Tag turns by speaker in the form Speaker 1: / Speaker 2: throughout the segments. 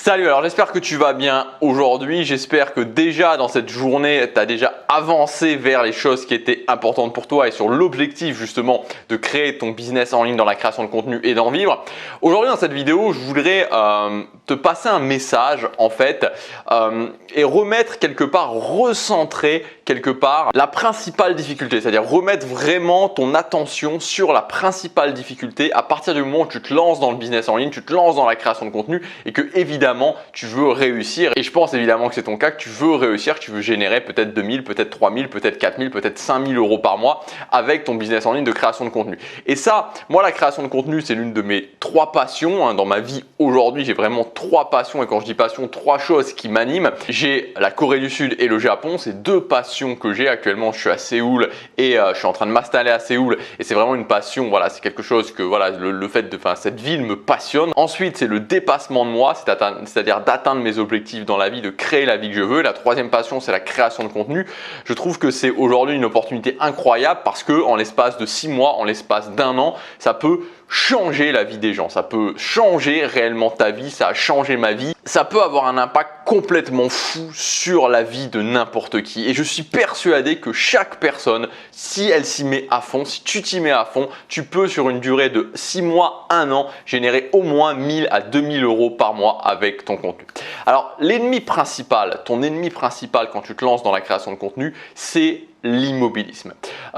Speaker 1: Salut, alors j'espère que tu vas bien aujourd'hui, j'espère que déjà dans cette journée, tu as déjà avancé vers les choses qui étaient importantes pour toi et sur l'objectif justement de créer ton business en ligne dans la création de contenu et d'en vivre. Aujourd'hui dans cette vidéo, je voudrais te passer un message en fait et remettre quelque part, recentrer quelque part la principale difficulté, c'est-à-dire remettre vraiment ton attention sur la principale difficulté à partir du moment où tu te lances dans le business en ligne, tu te lances dans la création de contenu et que évidemment tu veux réussir. Et je pense évidemment que c'est ton cas, que tu veux réussir, que tu veux générer peut-être 2000, peut-être 3000, peut-être 4000, peut-être 5000 euros par mois avec ton business en ligne de création de contenu. Et ça, moi la création de contenu, c'est l'une de mes 3 passions. Dans ma vie aujourd'hui, j'ai vraiment 3 passions et quand je dis passion, 3 choses qui m'animent. J'ai la Corée du Sud et le Japon, c'est 2 passions que j'ai actuellement. Je suis à Séoul et je suis en train de m'installer à Séoul et c'est vraiment une passion. Voilà, c'est quelque chose que voilà, le fait de, cette ville me passionne. Ensuite, c'est le dépassement de moi, c'est-à-dire d'atteindre mes objectifs dans la vie, de créer la vie que je veux. La 3e passion, c'est la création de contenu. Je trouve que c'est aujourd'hui une opportunité incroyable parce que en l'espace de 6 mois, en l'espace d'1 an, ça peut changer la vie des gens, ça peut changer réellement ta vie, ça a changé ma vie, ça peut avoir un impact complètement fou sur la vie de n'importe qui et je suis persuadé que chaque personne, si elle s'y met à fond, si tu t'y mets à fond, tu peux sur une durée de 6 mois, 1 an, générer au moins 1000 à 2000 euros par mois avec ton contenu. Alors l'ennemi principal, ton ennemi principal quand tu te lances dans la création de contenu, c'est l'immobilisme.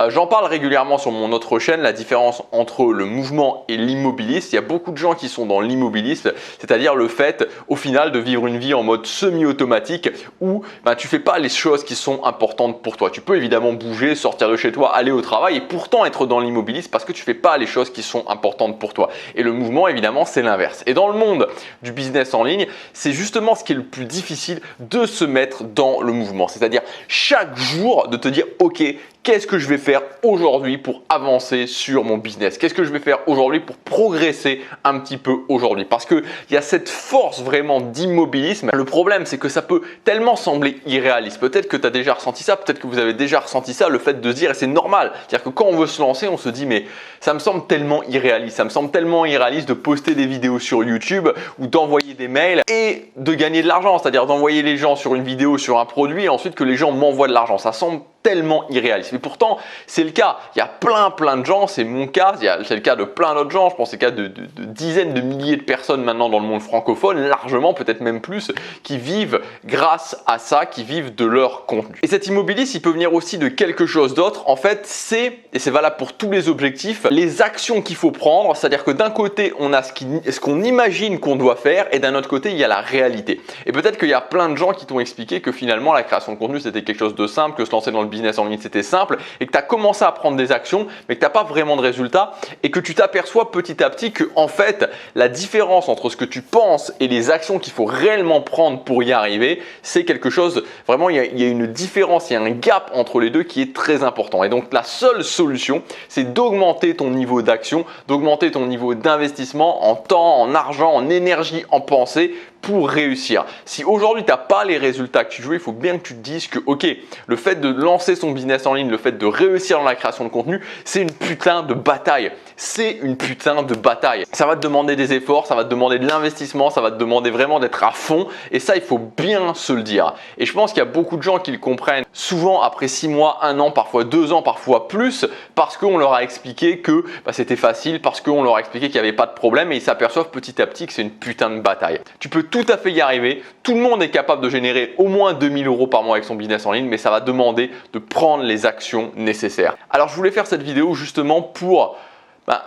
Speaker 1: J'en parle régulièrement sur mon autre chaîne, la différence entre le mouvement et l'immobilisme. Il y a beaucoup de gens qui sont dans l'immobilisme, c'est-à-dire le fait au final de vivre une vie en mode semi-automatique où tu fais pas les choses qui sont importantes pour toi. Tu peux évidemment bouger, sortir de chez toi, aller au travail et pourtant être dans l'immobilisme parce que tu fais pas les choses qui sont importantes pour toi. Et le mouvement évidemment c'est l'inverse. Et dans le monde du business en ligne, c'est justement ce qui est le plus difficile de se mettre dans le mouvement. C'est-à-dire chaque jour de te dire ok, qu'est-ce que je vais faire aujourd'hui pour avancer sur mon business? Qu'est-ce que je vais faire aujourd'hui pour progresser un petit peu aujourd'hui? Parce qu'il y a cette force vraiment d'immobilisme. Le problème, c'est que ça peut tellement sembler irréaliste. Peut-être que tu as déjà ressenti ça, peut-être que vous avez déjà ressenti ça, le fait de se dire, et c'est normal, c'est-à-dire que quand on veut se lancer, on se dit mais ça me semble tellement irréaliste, ça me semble tellement irréaliste de poster des vidéos sur YouTube ou d'envoyer des mails et de gagner de l'argent, c'est-à-dire d'envoyer les gens sur une vidéo, sur un produit et ensuite que les gens m'envoient de l'argent. Ça semble tellement irréaliste. Mais pourtant, c'est le cas. Il y a plein de gens, c'est mon cas, c'est le cas de plein d'autres gens, je pense que c'est le cas de dizaines de milliers de personnes maintenant dans le monde francophone, largement, peut-être même plus, qui vivent grâce à ça, qui vivent de leur contenu. Et cet immobilisme, il peut venir aussi de quelque chose d'autre. En fait, et c'est valable pour tous les objectifs, les actions qu'il faut prendre, c'est-à-dire que d'un côté, on a ce qu'on imagine qu'on doit faire et d'un autre côté, il y a la réalité. Et peut-être qu'il y a plein de gens qui t'ont expliqué que finalement, la création de contenu, c'était quelque chose de simple, que se lancer dans le business en ligne c'était simple et que tu as commencé à prendre des actions mais que tu n'as pas vraiment de résultats et que tu t'aperçois petit à petit que en fait la différence entre ce que tu penses et les actions qu'il faut réellement prendre pour y arriver, c'est quelque chose vraiment, il y a une différence, il y a un gap entre les deux qui est très important. Et donc la seule solution, c'est d'augmenter ton niveau d'action, d'augmenter ton niveau d'investissement en temps, en argent, en énergie, en pensée pour réussir. Si aujourd'hui tu n'as pas les résultats que tu veux, il faut bien que tu te dises que ok, le fait de lancer son business en ligne, le fait de réussir dans la création de contenu, c'est une putain de bataille. C'est une putain de bataille. Ça va te demander des efforts, ça va te demander de l'investissement, ça va te demander vraiment d'être à fond et ça il faut bien se le dire. Et je pense qu'il y a beaucoup de gens qui le comprennent souvent après 6 mois, 1 an, parfois 2 ans, parfois plus parce qu'on leur a expliqué que c'était facile, parce qu'on leur a expliqué qu'il n'y avait pas de problème et ils s'aperçoivent petit à petit que c'est une putain de bataille. Tu peux tout à fait y arriver, tout le monde est capable de générer au moins 2000 euros par mois avec son business en ligne mais ça va demander de prendre les actions nécessaires. Alors je voulais faire cette vidéo justement pour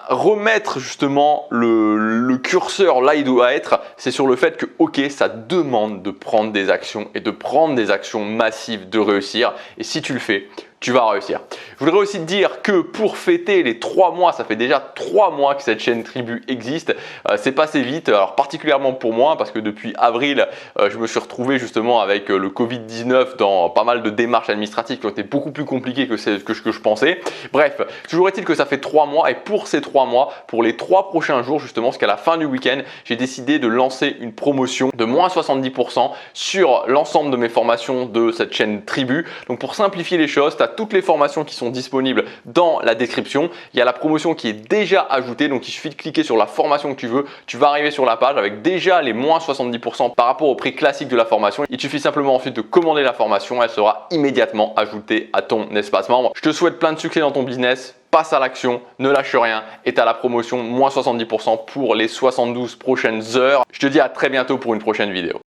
Speaker 1: remettre justement le curseur là il doit être, c'est sur le fait que ok, ça demande de prendre des actions et de prendre des actions massives de réussir et si tu le fais, tu vas réussir. Je voudrais aussi te dire que pour fêter les 3 mois, ça fait déjà 3 mois que cette chaîne Tribu existe, c'est passé vite, alors particulièrement pour moi parce que depuis avril, je me suis retrouvé justement avec le Covid-19 dans pas mal de démarches administratives qui ont été beaucoup plus compliquées que ce que je pensais. Bref, toujours est-il que ça fait 3 mois et pour ces 3 mois, pour les 3 prochains jours justement, jusqu'à la fin du week-end, j'ai décidé de lancer une promotion de moins 70% sur l'ensemble de mes formations de cette chaîne Tribu. Donc pour simplifier les choses, tu as toutes les formations qui sont disponibles dans la description. Il y a la promotion qui est déjà ajoutée, donc il suffit de cliquer sur la formation que tu veux. Tu vas arriver sur la page avec déjà les moins 70% par rapport au prix classique de la formation. Il suffit simplement ensuite de commander la formation, elle sera immédiatement ajoutée à ton espace membre. Je te souhaite plein de succès dans ton business. Passe à l'action, ne lâche rien et tu as la promotion moins 70% pour les 72 prochaines heures. Je te dis à très bientôt pour une prochaine vidéo.